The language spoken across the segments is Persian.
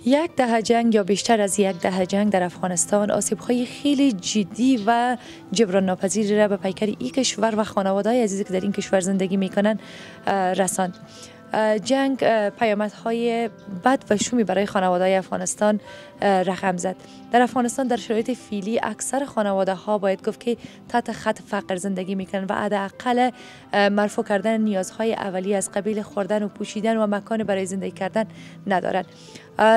یک دهه جنگ یا بیشتر از یک دهه جنگ در افغانستان آسیب‌های خیلی جدی و جبران ناپذیری را به پیکر این کشور و خانواده‌های عزیزی که در این کشور زندگی می‌کنند رساند. جنگ پیامدهای بد و شومی برای خانواده‌های افغانستان رقم زد. در افغانستان در شرایط فعلی اکثر خانواده‌ها باید گفت که تحت خط فقر زندگی می‌کنند و حداقل مرفوع کردن نیازهای اولیه از قبیل خوردن و پوشیدن و مکان برای زندگی کردن ندارند.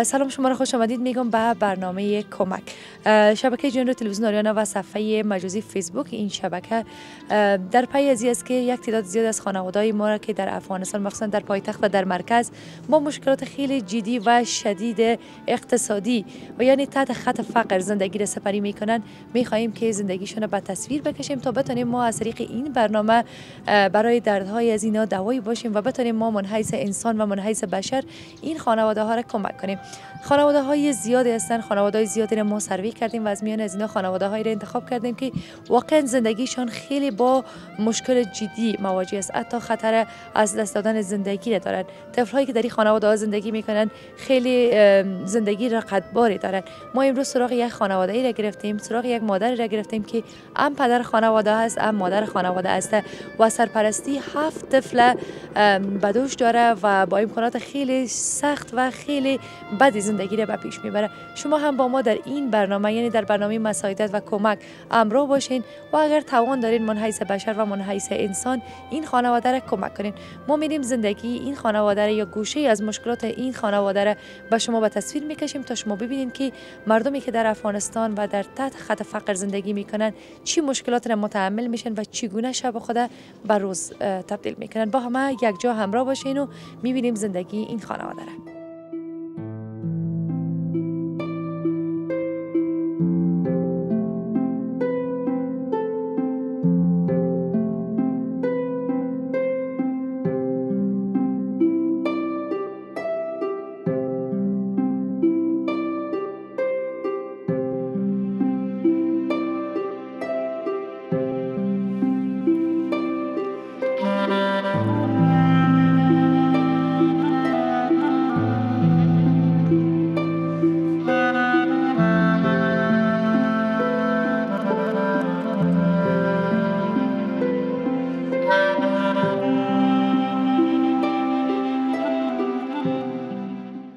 سلام شما را خوش آمدید میگم به برنامه کمک. شبکه جنرال تلویزیون آریانا و صفحه مجازی فیسبوک این شبکه در پی از است که یک تعداد زیاد از خانواده‌های ما را که در افغانستان مخصوصا در پایتخت و در مرکز با مشکلات خیلی جدی و شدید اقتصادی و یعنی تحت خط فقر زندگی را سپری میکنن، میخواهیم که زندگیشون را به تصویر بکشیم تا بتونیم ما از طریق این برنامه برای دردهای از اینا دوایی باشیم و بتونیم ما من حیث انسان و من حیث بشر این خانواده ها را کمک کنیم. خانواده های زیادی هستند، خانواده های زیادی را ما سروی کردیم و از میان از اینا خانواده هایی را انتخاب کردیم که واقعا زندگیشان خیلی با مشکل جدی مواجه است، حتی خطر از دست دادن زندگی را دارند. طفل هایی که در این خانواده ها زندگی میکنن خیلی زندگی رقتباری دارند. ما امروز سراغ یک خانواده ای را گرفتیم، سراغ یک مادری را گرفتیم که هم پدر خانواده است هم مادر خانواده است و سرپرستی 7 طفل به دوش داره و با امکانات خیلی سخت و خیلی بدی زندگی را به پیش میبره. شما هم با ما در این برنامه یعنی در برنامه مساعدت و کمک همراه باشین و اگر توان دارین من حیث بشر و من حیث انسان این خانواده را کمک کنین. ما میریم زندگی این خانواده را یا گوشه از مشکلات این خانواده را به شما به تصویر میکشیم تا شما ببینید که مردمی که در افغانستان و در تحت خط فقر زندگی میکنن چی مشکلات را متحمل میشن و چگونه شب خود به روز تبدیل میکنن. با همه یک جا همراه باشین و میبینیم زندگی این خانواده را.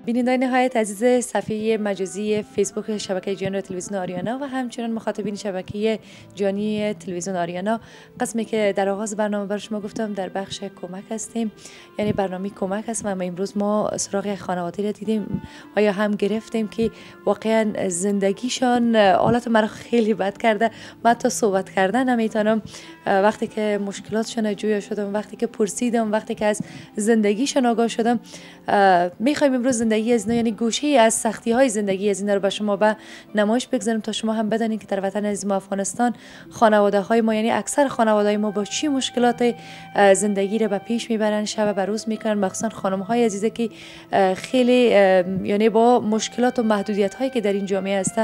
بینندگان نهایت عزیز صفحه مجازی فیسبوک شبکه جنرال تلویزیون آریانا و همچنین مخاطبین شبکه جانی تلویزیون آریانا، قسمی که در آغاز برنامه بر شما گفتم در بخش کمک هستیم، یعنی برنامه کمک هست و امروز ما سراغ خانواده را دیدیم و یا هم گرفتیم که واقعا زندگیشان حالت مرا خیلی بد کرده. من تا صحبت کردن نمیتونم، وقتی که مشکلاتشون جویا شدم، وقتی که پرسیدم، وقتی که از زندگیشون آگاه شدم. میخوایم امروز زندگی از اینا یعنی گوشه از سختی های زندگی از اینا رو به شما به نمایش بگذاریم تا شما هم بدانید که در وطن عزیز ما افغانستان خانواده های ما یعنی اکثر خانواده های ما با چی مشکلات زندگی رو به پیش میبرن، شب به روز میکنن، مخصوصا خانم های عزیزه که خیلی یعنی با مشکلات و محدودیت هایی که در این جامعه هست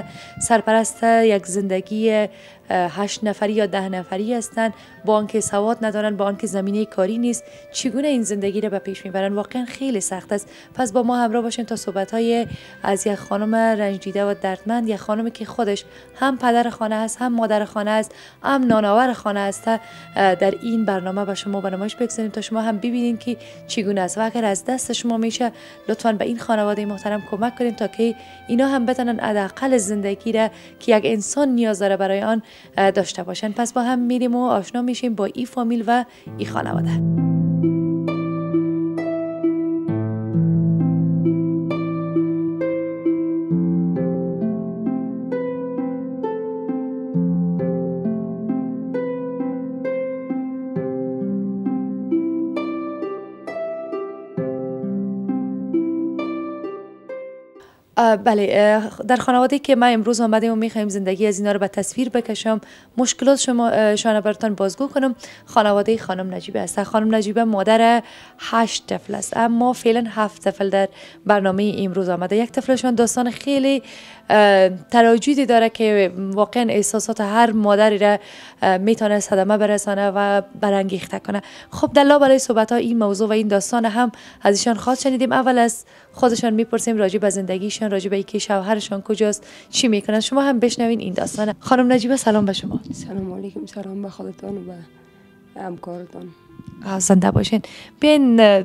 سرپرست یک زندگی 8 نفری یا 10 نفری هستند، با آنکه سواد ندارن، با آنکه زمینه کاری نیست، چگونه این زندگی رو به پیش میبرن. واقعا خیلی سخت است. پس با ما همراه باشین تا صحبت‌های از یک خانم رنج دیده و دردمند، یک خانمی که خودش هم پدر خانه است، هم مادر خانه است، هم نانآور خانه است، در این برنامه با شما به نمایش بگذاریم تا شما هم ببینید که چگونه است و اگر از دست شما میشه لطفاً به این خانواده محترم کمک کنید تا که اینا هم بتونن حداقل زندگی را که یک انسان نیاز داره برای آن داشته باشن. پس با هم میریم و آشنا میشیم با این فامیل و این خانواده. بله، در خانواده‌ای که ما امروز آمدیم و می‌خوایم زندگی از اینا رو به تصویر بکشم، مشکلات شما براتون بازگو کنم. خانواده خانم نجیبه است. خانم نجیبه مادر 8 طفل است، اما فعلا 7 طفل در برنامه امروز آمده. یک طفلشون داستان خیلی تراجیدی داره که واقعا احساسات هر مادری را میتونه صدمه برسانه و برانگیخته کنه. خب دلا برای صحبت ها این موضوع و این داستان هم از ایشان خواست شنیدیم. اول از خودشان میپرسیم راجع به زندگیشان میشن راجع به اینکه شوهرشان کجاست، چی میکنن. شما هم بشنوین این داستان. خانم نجیبه سلام به شما. سلام علیکم. سلام به خودتان و به همکارتان. زنده باشین. بیاین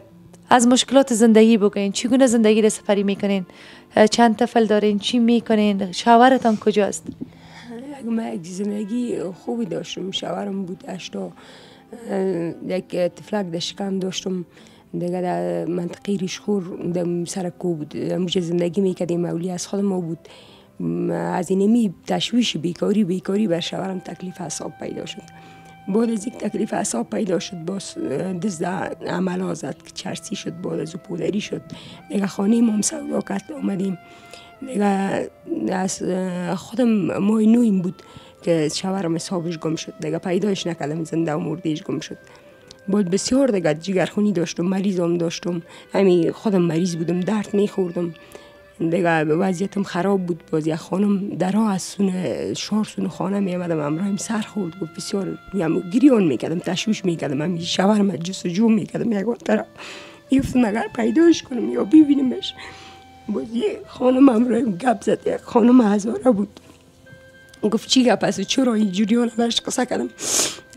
از مشکلات زندگی بگوین. چگونه زندگی را سپری میکنین؟ چند طفل دارین؟ چی میکنین؟ شوهرتان کجاست؟ من یک زندگی خوبی داشتم. شوهرم بود 8 تا یک طفلک در شکم داشتم. دیگه در منطقه ریشخور در سر کو بود. موجه زندگی میکردیم. اولی از خود ما بود. از اینمی تشویش بیکاری بر شوهرم تکلیف اعصاب پیدا شد. بعد از یک تکلیف اعصاب پیدا شد باز دست عمل آزد که چرسی شد. بعد از پودری شد. دیگه خانه ما هم سودا کرد اومدیم. دیگه از خودم ماه نویم بود که شوهرم حسابش گم شد. دیگه پیدایش نکردم. زنده و مردهش گم شد. بعد بسیار دیگه جگرخونی داشتم. مریضم داشتم. همین خودم مریض بودم. درد میخوردم. دیگه وضعیتم خراب بود. باز یک خانم درها از سون خانه می آمدم. امرایم سر خورد. گفت بسیار گریان میکردم. تشویش میکردم. همین شوهرم جستجو میکردم. یکان طرف میگفتم اگر پیداش کنم یا ببینمش. باز یه خانم امرایم گپ زد. یک خانم هزاره بود. گفت چی گپ است؟ چرا این جریان برش قصه کردم؟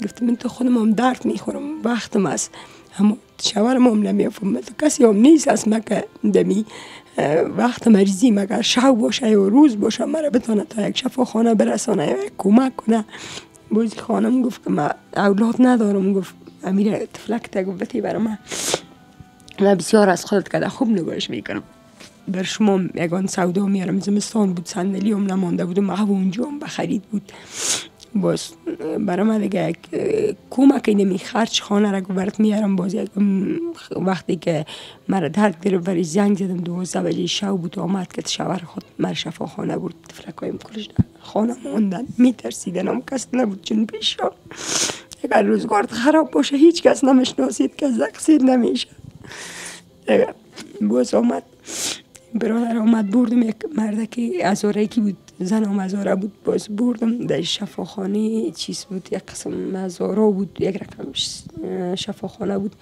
گفتم من تو خودم هم درد میخورم. وقتم است. اما شوهرم هم نمیفهمه. کسی هم نیست از مکه دمی وقت مریضی مگر شب باشه یا روز باشه مرا بتونه تا یک شفاخانه برسانه یا یک کمک کنه. بازی خانم گفت که من اولاد ندارم. گفت امیر طفلک تا گفتی برای من بسیار از خودت کده خوب نگاهش میکنم. بر شما یگان سودا میارم. زمستان بود. صندلی هم نمانده بود. محو اونجا هم بخرید بود. باز برای من دیگه یک کمک نمی خرچ خانه را برات میارم. باز یک وقتی که مرا درد گرفت برای زنگ زدم 12 بجه شب بود. آمد که شوهر خود مرا شفاخانه برد. طفلکایم کلش خانه ماندن. میترسیدن هم کس نبود چون پیش شد. اگر روزگار خراب باشه هیچ کس نمیشناسید که زقصید نمیشه. باز آمد برادر آمد بردم. یک مردکی ازاره کی بود. زن هم ازاره بود. باز بردم در شفاخانه چیز بود. یک قسم ازاره بود. یک رقم شفاخانه بود.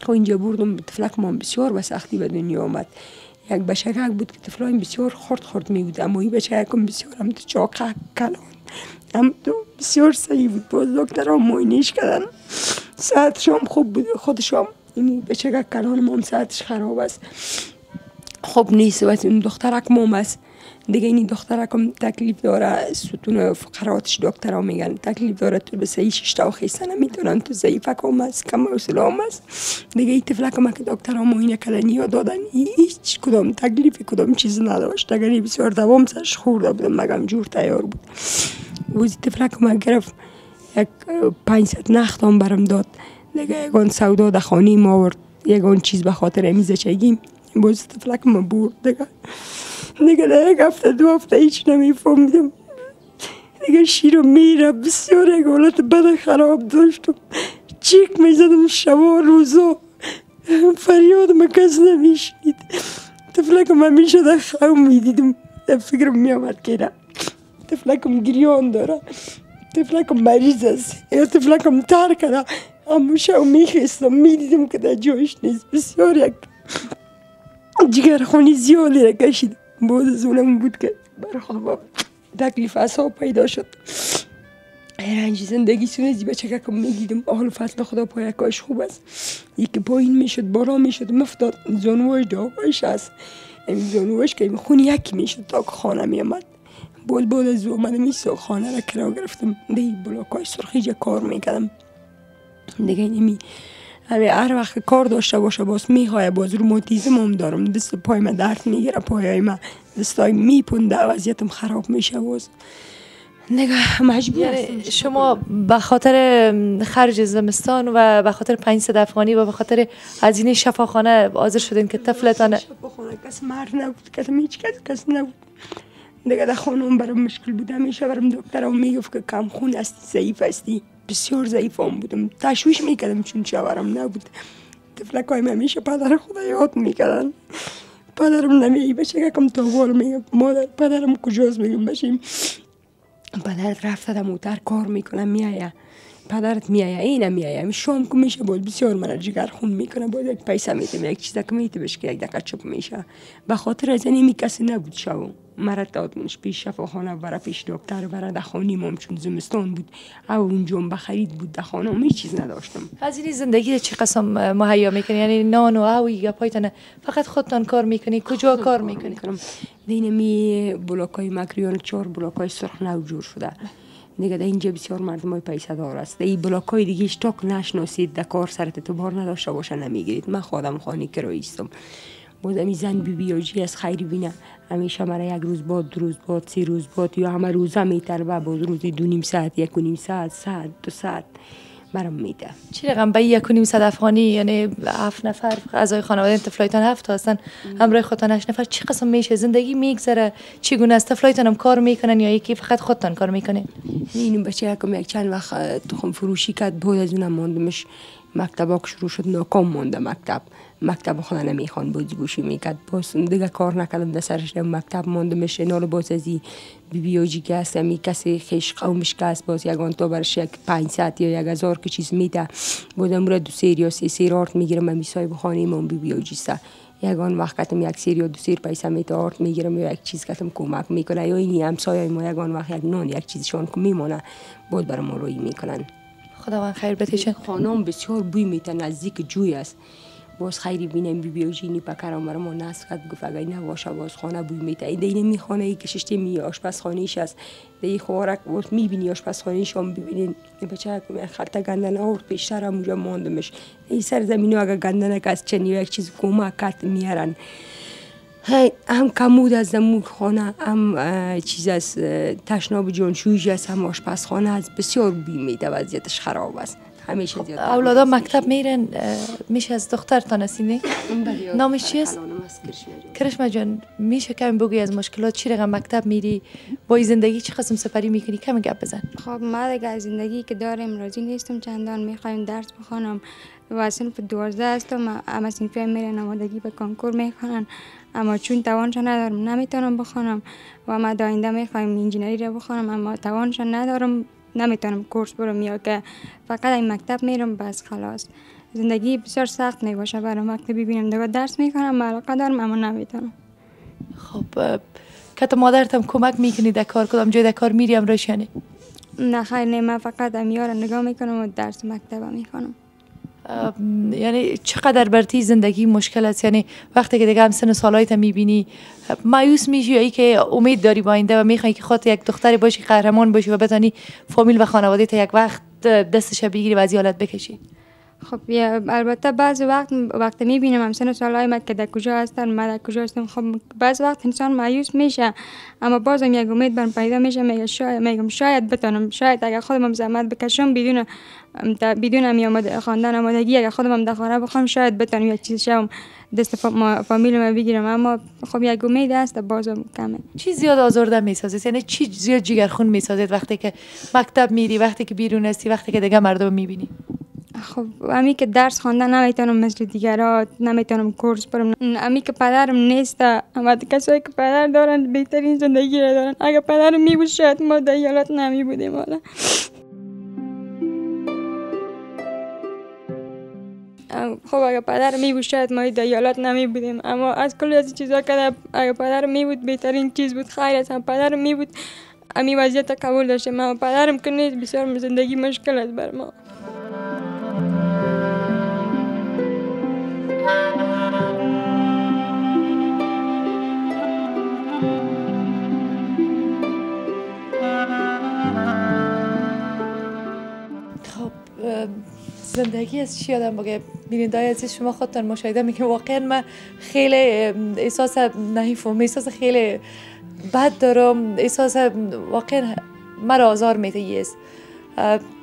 خب اینجا بردم. طفلک ما بسیار به سختی به دنیا آمد. یک بچگک بود که طفلایم بسیار خرد می بود. اما این بچگکم بسیار هم تو چاقه کلان هم تو بسیار صحیح بود. باز دکتر هم معاینه‌اش کردن. صحتش هم خوب بود. خودش هم این بچگک کلان ما هم صحتش خراب است. خب نیست. و این دخترک مام است. دیگه این دخترکم تکلیف داره. ستون فقراتش دکترها میگن تکلیف داره. تو به صحیح 6 تا خیسته نمیتونن. تو ضعیفک هم است. کم حوصله هم است. دیگه این طفلکم که دکترها معاینه کردن یا دادن هیچ کدام تکلیفی کدام چیز نداشت. اگر بسیار دوام سرش خورده بودم مگم جور تیار بود. وزی طفلکم گرفت. یک 500 نخت هم برم داد. دیگه یکان سودا در خانه ما آورد. یکان چیز به خاطر میزچگیم. باز طفلکم برد. دیگه در یک هفته 2 هفته هیچ نمیفهمیدم. دیگه شیر و میره بسیار یک حالت بد خراب داشتم. چیک میزدم شبا روزا. فریادم کس نمیشنید. طفلکم همیشه در خواب میدیدم. فکرم میامد که نه طفلکم گریان داره. طفلکم مریض است. یا طفلکم تر کرده. اما شب میخستم میدیدم که در جایش نیست. بسیار یک جگرخونی زیادی را کشید. بود از اونم بود که برای خود تکلیف اعصاب پیدا شد. رنج زندگی سونزی بچه که میدیدم. حال فصل خدا پایکاش خوب است. یکی پایین میشد بالا میشد مفتاد. زانوش داغش است. این زانوش که خونی یکی میشد تا که خانه میامد. بود از اومدم ایسا خانه را کرا گرفتم. دیگه بلاکاش سرخیجه کار میکردم. دیگه اینمی هر وقت کار داشته باشه باز میخواه. باز روماتیزم هم دارم. دست پای من درد میگیره. پایای من دستای میپونده. وضعیتم خراب میشه. باز نگه مجبور یعنی شما به خاطر خرج زمستان و به خاطر 500 افغانی و به خاطر هزینه شفاخانه حاضر شدین که طفلتان شفاخانه کس مرد نبود. کسم هیچ کس نبود. دیگه در خانم برام مشکل بود. همیشه برام دکترم میگفت که کم خون هستی ضعیف هستی. بسیار ضعیف هم بودم. تشویش میکردم چون شوهرم نبود. طفلکایم همیشه پدر خدا یاد میکردن. پدرم نمیگی بچه کم تاوال میگم مادر پدرم کجاست میگم بشیم. پدرت رفته در موتر کار میکنم میایه. پدرت میایه این میایه شام که میشه بود بسیار من جگر خون میکنه بود یک پیسه میتم یک چیزا که میته بهش که یک دقیقه چپ میشه به خاطر از این کسی نبود شو مرا دادمش پیش شفاخانه برا پیش دکتر برا دخانی مام چون زمستان بود او اونجا بخرید بود دخانه هیچ چیز نداشتم. از این زندگی چه قسم مهیا میکنی؟ یعنی نان و اوی یا پایتن فقط خودتان کار میکنی؟ کجا کار میکنی؟ دین می بلاکای مکریان 4 بلاکای سرخ نو جور شده دیگه در اینجا بسیار مردمای پیسه دار است. این بلاکای دیگه اشتاک نشناسید در کار سرت تو بار نداشته باشه نمیگیرید. من خودم خانه کراییستم. بود امی زن بیبیاجی از خیری بینه همیشه مرا یک روز باد 2 روز باد 3 روز باد یا همه روزه میتر و بود روزی 2.5 ساعت 1.5 ساعت 2 ساعت برام میده. چی رقم به 1.5 ساعت افغانی یعنی 7 نفر اعضای خانواده طفلایتان 7 هستن همراه خودتان 8 نفر چی قسم میشه زندگی میگذره چگونه است طفلایتان هم کار میکنن یا یکی فقط خودتان کار میکنه؟ این بچه یک چند وقت تخم فروشی کرد بود از اونم ماندمش مکتب که شروع شد ناکام مونده مکتب خدا نمیخوان بازیگوشی میکرد باز دیگه کار نکردم در سرش مکتب ماندمش اینا رو باز از بیبیاجی که هست می کسی خیش قومش که هست باز یگان تا برش یک 500 یا 1000 که چیز میده بودم را 2 سیر یا 3 سیر آرت میگیرم امی صاحب خانه من بیبیاجی است یگان وقت کتم 1 سیر یا 2 سیر پیسه میده آرت میگیرم یا یک چیز کتم کمک میکنه یا این همسایه ما یگان وقت یک نان یک چیزشون که میمونه بود برام روی میکنن. خداوند خیر بده. خانم بسیار بوی میته نزدیک جوی است باز خیلی بینم بیبیاجی نی پکرام ما ناس کرد گفت اگه اینا باشه باز خانه بوی میته این می خانه ای که ششته می آشپزخانه‌ایش است دی خوراک بود میبینی آشپزخانه‌ایش هم ببینین بچه خلطه گندنه آورد پیشتر هم اونجا ماندمش این سر زمینو اگه گندنه که از چنی یک چیز کمک کرد میارن هم کمود از زمون خانه هم چیز از تشناب جانشویش است هم آشپزخانه از بسیار بوی میته وضعیتش خراب است. همیشه زیاد اولادا مکتب میرن میشه از دخترتان هستین نامش چیست؟ کرشمه جان میشه کمی بگوی از مشکلات چی رقم مکتب میری با زندگی چی قسم سپری میکنی کمی گپ بزن. خب ما دیگه از زندگی که داریم راضی نیستم چندان میخوایم درس بخونم و صنف 12 هستم اما صنفی میرن آمادگی به کنکور میکنن اما چون توانش ندارم نمیتونم بخونم و ما آینده میخوایم انجینری رو بخونم اما توانش ندارم نمیتونم کورس برم یا که فقط این مکتب میرم بس خلاص زندگی بسیار سخت میباشه برام وقتی ببینم دیگه درس میکنم علاقه دارم اما نمیتونم. خب که تو مادرتم کمک میکنی در کار کدام جای در کار میریم روشنی؟ نه خیر نه من فقط امیار نگاه میکنم و درس مکتب میخونم. یعنی چقدر برتی زندگی مشکل است یعنی وقتی که دیگه هم سن و سالایت میبینی مایوس میشی یا ای که امید داری با آینده و میخوای که خودت یک دختری باشی قهرمان باشی و بتونی فامیل و خانواده تا یک وقت دستش بگیری و از حالت بکشی؟ خب البته بعضی وقت میبینم هم سن و سالای من که در کجا هستن من در کجا هستم خب بعضی وقت انسان مایوس میشه اما بازم یک امید برم پیدا میشه میگم شاید بتونم شاید اگر خودم زحمت بکشم بدون می خواندن آمادگی اگر خودم در خانه بخوام شاید بتونم یک چیز شم دست فامیل ما بگیرم اما خب یک امید هست بازم کمه. چی زیاد آزرده میسازید یعنی چی زیاد جگرخون میسازید وقتی که مکتب میری وقتی که بیرون هستی وقتی که دیگه مردم میبینی؟ خب امی که درس خواندن نمیتونم مثل دیگران نمیتونم کورس برم امی که پدرم نیست اما کسایی که پدر دارن بهترین زندگی را دارن اگه پدرم میبود شاید ما در حالت نمی بودیم حالا. خب اگه پدرم میبود شاید ما در حالت نمی بودیم اما از کلی از چیزا که اگه پدرم میبود بهترین چیز بود خیر است پدرم میبود امی وضعیت قبول داشتم اما پدرم که نیست بسیار زندگی مشکل است بر ما. خب زندگی از چی آدم بگه بینندای عزیز شما خودتان مشاهده میکنید واقعا من خیلی احساس نحیفم احساس خیلی بد دارم احساس واقعا مرا آزار میده است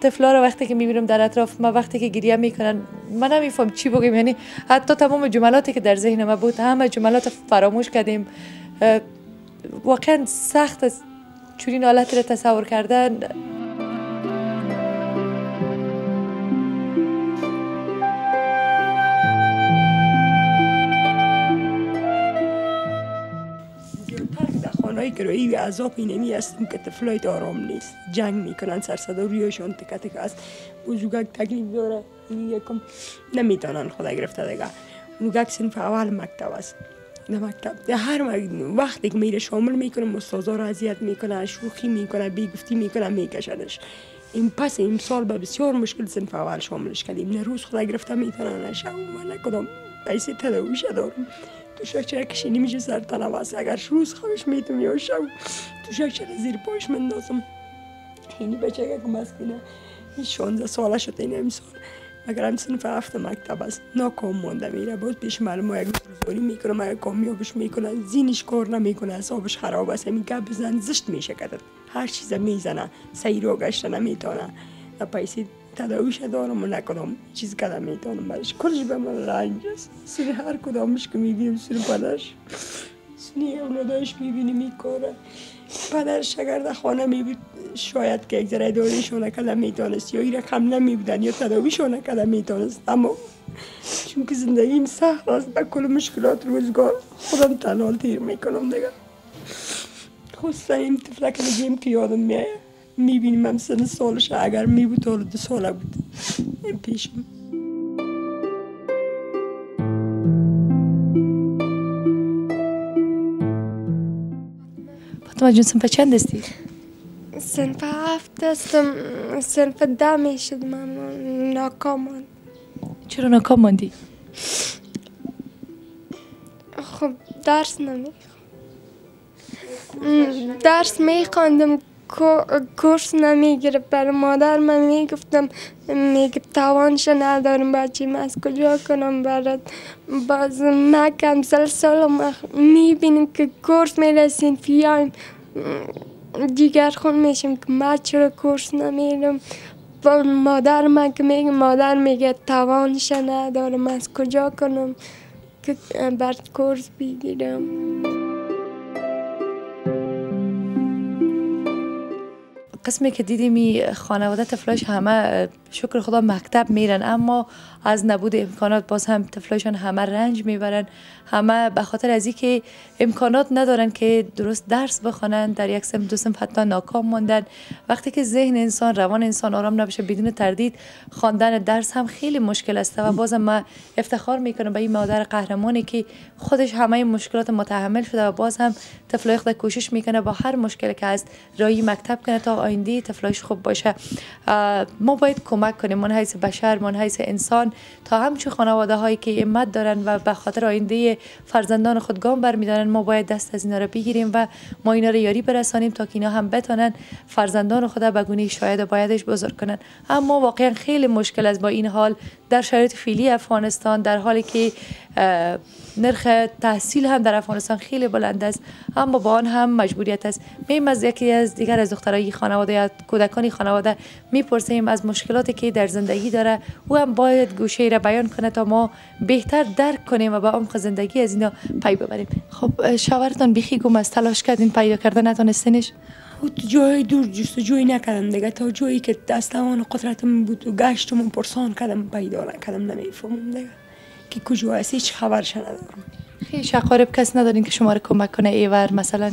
طفلا رو وقتی که میبینم در اطراف ما وقتی که گریه میکنن من نمیفهم چی بگم یعنی حتی تمام جملاتی که در ذهن ما بود همه جملات فراموش کردیم واقعا سخت است چنین حالتی رو تصور کردن. کارهای گروهی و عذاب اینمی هستیم که طفلای آرام نیست، جنگ میکنن، سرصدا رویشون تکه تکه است. بزرگک تکلیف داره، یکم نمیتونن خدا گرفته دیگه. بزرگک صنف اول مکتب است. در مکتب در هر وقتی که میره شامل میکنه، استادا رو اذیت میکنه، شوخی میکنه، بیگفتی میکنه، میکشدش. این پس این سال به بسیار مشکل صنف اول شاملش کردیم. نه روز خدا گرفته میتونن نشم و نه کدام پیسه تداویش دارم. تو شکچره کشینی میشه سرطان واسه اگر روز خوش میتونم یا شب تو شکچره زیر پاش مندازم. اینی بچه که مسکینه 16 ساله شده این امسال، اگر هم صنف هفت مکتب است، ناکام مانده میره. باز پیش معلومه یک روزواری میکنه، اگر کامیابش میکنه زینش کار نمیکنه، حسابش خراب است، همین گپ بزن زشت میشه کدت، هر چیز میزنه، سیر و گشته نمیتونه. پیسه تداویش دارم و نکدام چیز کدام میتونم برش. کلش به من رنج است، سر هر کدامش که میبینیم، سر پدرش، سنی اولادایش میبینیم میکاره. پدرش اگر در خانه میبود شاید که یک ذره داریشون نکده میتونست، یا این رقم نمیبودن یا تداویشون نکده میتونست. اما چون که زندگیم سخت است، به کل مشکلات روزگار خودم تنها تیر میکنم دیگه. خصوصا این طفلک نگیم که یادم میایه، میبینیم هم سن سالش اگر میبود حالا 2 ساله بود این پیشم. فاطمه جون صنف چند هستی؟ صنف 7 هستم. صنف 10 میشد من ناکام ماند. چرا ناکام ماندی؟ خب درس نمیخوام. درس میخواندم، کورس نمیگرفت. برای مادر من میگفتم، میگه توانش ندارم بچیم، از کجا کنم برات. باز مکم سال میبینیم که کورس میرسین فیایم دیگر خون میشم که من چرا کورس نمیرم. با مادر من که میگه، مادر میگه توانش ندارم، از کجا کنم که بر کورس بگیرم. قسمی که دیدیم خانواده طفلاش همه شکر خدا مکتب میرن، اما از نبود امکانات باز هم طفلاشون همه رنج میبرن. همه به خاطر از اینکه امکانات ندارن که درست درس بخونن، در یک صنف 2 صنف حتی ناکام ماندن. وقتی که ذهن انسان، روان انسان آرام نباشه، بدون تردید خواندن درس هم خیلی مشکل است. و بازم من افتخار میکنم به این مادر قهرمانی که خودش همه این مشکلات متحمل شده و باز هم طفلای خود کوشش میکنه با هر مشکلی که هست راهی مکتب کنه تا آینده طفلایش خوب باشه. ما باید کمک کنیم من حیث بشر، من حیث انسان، تا همچون خانواده هایی که همت دارن و به خاطر آینده فرزندان خود گام برمیدارن، ما باید دست از اینا رو بگیریم و ما اینا رو یاری برسانیم تا که اینا هم بتونن فرزندان خود به گونه شاید و بایدش بزرگ کنن. اما واقعا خیلی مشکل است با این حال در شرایط فعلی افغانستان، در حالی که نرخ تحصیل هم در افغانستان خیلی بلند است، اما با آن هم مجبوریت است. میم از یکی از دیگر از دخترای خانواده یا کودکان خانواده میپرسیم از مشکلاتی که در زندگی داره، او هم باید گوشه را بیان کنه تا ما بهتر درک کنیم و به عمق زندگی از اینا پی ببریم. خب شوهرتان بیخی گم است، تلاش کردین پیدا کردن نتونستینش؟ جای دور جستجوی نکردم دیگه، تا جایی که دستمان قدرتم بود و گشتم و پرسان کردم پیدا نکردم. نمیفهمم دیگه که کجا هست، هیچ خبرش ندارم. خیلی اقارب کس ندارین که شما رو کمک کنه ایور مثلا؟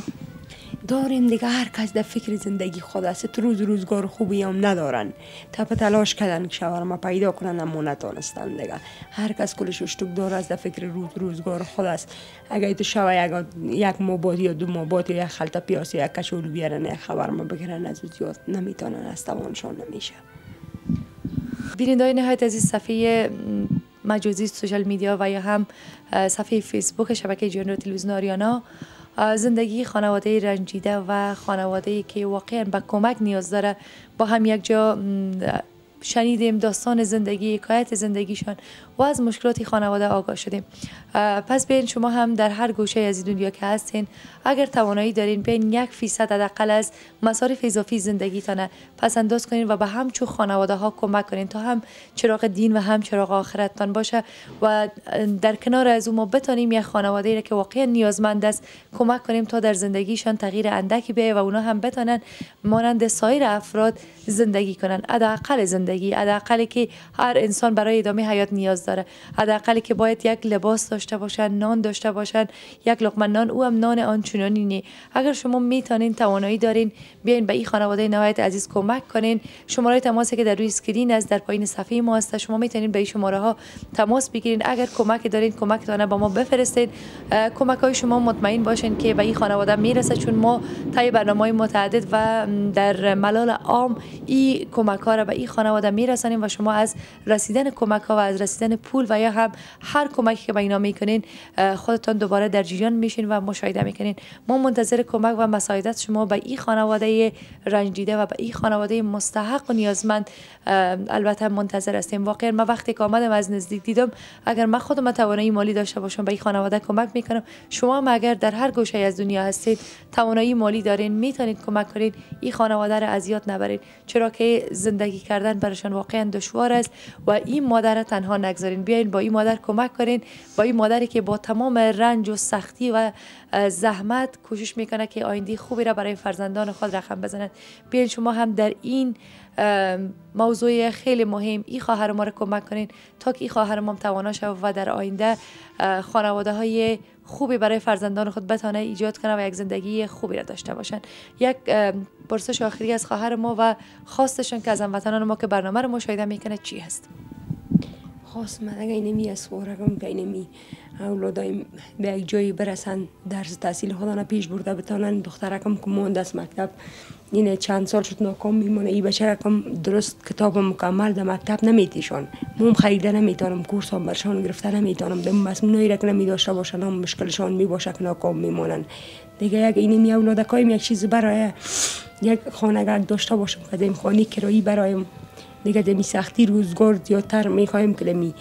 داریم دیگه، هر کس در فکر زندگی خود است. تو روزگار خوبی هم ندارن، تلاش کردن که شوهرم پیدا کنن اما نتونستن دیگه. هر کس کلش اشتوک داره از در فکر روزگار خود است. اگه تو شوه یک مابات یا 2 مابات یا یک خلطه پیاز یا یک کشولو بیارن یک خبر ما بگیرن، از زیاد نمیتونن، از توانشان نمیشه. بینندگان نهایت عزیز، صفحه مجازی سوشال میدیا و یا هم صفحه فیسبوک شبکه جنرال تلویزیون آریانا زندگی خانواده رنجیده و خانواده‌ای که واقعا به کمک نیاز داره با هم یک جا شنیدیم، داستان زندگی، حکایت زندگیشان و از مشکلات خانواده آگاه شدیم. پس بیاین شما هم در هر گوشه از دنیا که هستین، اگر توانایی دارین، بیاین 1% حداقل از مصارف اضافی زندگیتان پس انداز کنین و به همچون خانواده ها کمک کنین تا هم چراغ دین و هم چراغ آخرتتان باشه و در کنار از اون ما بتونیم یک خانواده را که واقعا نیازمند است کمک کنیم تا در زندگیشان تغییر اندکی بیاید و اونا هم بتونن مانند سایر افراد زندگی کنن، حداقل زندگی زندگی، حداقلی که هر انسان برای ادامه حیات نیاز داره، حداقلی که باید یک لباس داشته باشن، نان داشته باشن، یک لقمه نان، او هم نان آنچنانی. اگر شما میتونین، توانایی دارین، بیاین به این خانواده نهایت عزیز کمک کنین. شماره تماسی که در روی اسکرین است، در پایین صفحه ما است، شما میتونین به این شماره ها تماس بگیرین. اگر کمک دارین کمکتون با ما بفرستین. کمک های شما مطمئن باشین که به این خانواده میرسه، چون ما طی برنامه‌های متعدد و در ملال عام این کمک ها را به این خانواده میرسانیم و شما از رسیدن کمک ها و از رسیدن پول و یا هم هر کمکی که به اینا میکنین خودتان دوباره در جریان میشین و مشاهده میکنین. ما منتظر کمک و مساعدت شما به این خانواده رنج دیده و به این خانواده مستحق و نیازمند البته منتظر هستیم. واقعا من وقتی که آمدم از نزدیک دیدم اگر من خودم توانایی مالی داشته باشم به این خانواده کمک میکنم. شما هم اگر در هر گوشه از دنیا هستید توانایی مالی دارین میتونید کمک کنید این خانواده را اذیت نبرید، چرا که زندگی کردن برایشان واقعا دشوار است و این مادر تنها نگذارین. بیاین با این مادر کمک کنین، با این مادری که با تمام رنج و سختی و زحمت کوشش میکنه که آینده خوبی را برای فرزندان خود رقم بزنند. بیاین شما هم در این موضوع خیلی مهم این خواهر ما را کمک کنین تا که این خواهر ما توانا شود و در آینده خانواده های خوبی برای فرزندان خود بتونه ایجاد کنه و یک زندگی خوبی را داشته باشن. یک پرسش آخری از خواهر ما و خواستشون که از هموطنان ما که برنامه رو مشاهده میکنه چی هست؟ خواست من اگه اینمی از خورگم که اینمی اولادایم به یک جایی برسن، درس تحصیل خودانه پیش برده بتانن. دخترکم که مونده از مکتب اینه چند سال شد ناکام میمونه. این بچه کم درست کتاب مکمل در مکتب نمیتیشون، موم خریده نمیتونم، کورس هم برشان گرفته نمیتونم، دم مسئولایی را که نمیداشته باشن هم مشکلشان میباشه که ناکام میمونن دیگه. یک اینمی اولادکایم یک چیز برای یک خانگاه داشته باشم که دیم خانی کرایی برایم دیگه دمی سختی روزگار زیادتر میخوایم که دمی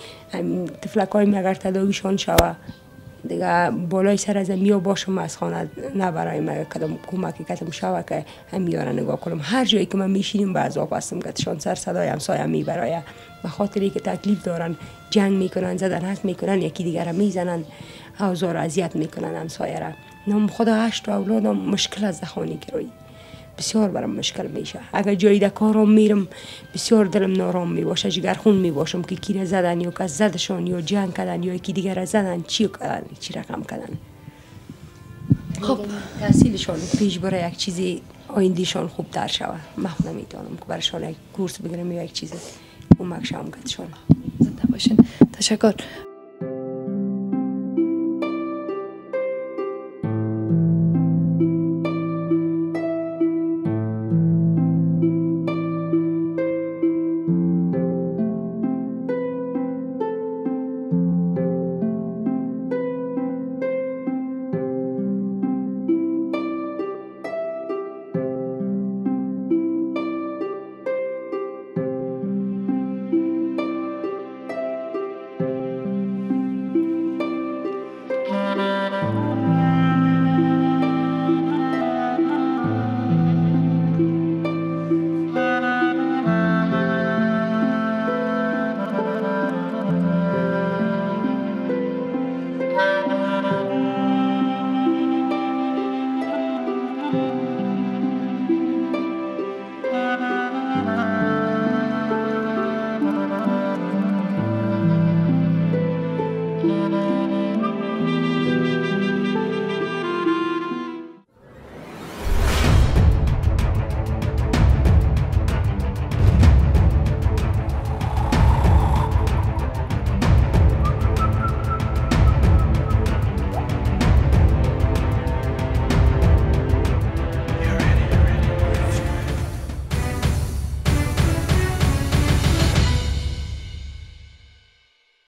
طفلکایم اگر تداویشان شوه دیگه بالای سر از میا باشم از خانه نبرایم. اگر کدام کمکی کتم شوه که همیاره نگاه کنم. هر جایی که من میشینیم به عذاب هستم که شان سر صدای همسایه میبرایه به خاطری که تکلیف دارن، جنگ میکنن، زدن حق میکنن، یکی دیگر را میزنن، اوزار اذیت میکنن همسایه را. نام خدا 8 اولادم مشکل از خانی کرایی بسیار برام مشکل میشه. اگر جایی در کارم میرم بسیار دلم نارام میباشه، جگرخون میباشم که کی را زدن یا کس زدشان یا جنگ کردن یا یکی دیگر را زدن، چی کردن، چی رقم کردن. خب تحصیلشان پیش برای یک چیزی آیندهشان خوب تر شوه. من نمیتونم که برایشان یک کورس بگیرم یا یک چیز کمک شوم کدشان. زنده باشین. تشکر.